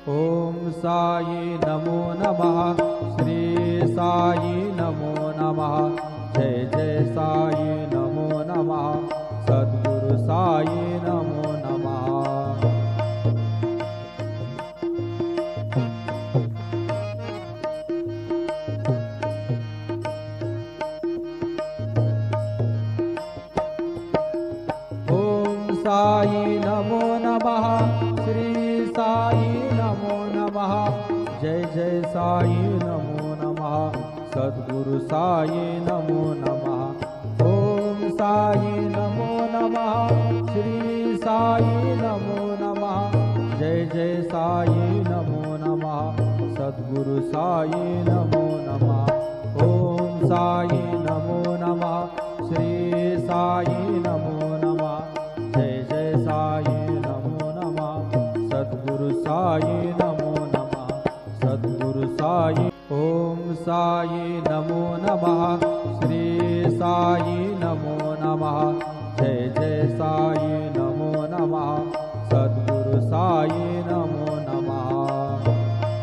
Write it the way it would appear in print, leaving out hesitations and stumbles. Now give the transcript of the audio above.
ओम साई नमो नमः। श्री साई नमो नमः। जय जय साई नमो नमः। सद्गुरु साई नमो नमः। साई नमो नमः। श्री साई नमो नमः। जय जय साई नमो नमः। सद्गुरु साई नमो नमः। ओम साई नमो नमः। श्री साई नमो नमः। जय जय साई नमो नमः। सद्गुरु साई नमो नमः। ओम साई नमो नमः। श्री साई नमो नमः। जय जय साई नमो नमः। सद्गुरु साई नमो नमः। सद्गुरु साई। ओम साई नमो नमः। श्री साई नमो नमः। जय जय साई नमो नमः। सद्गुरु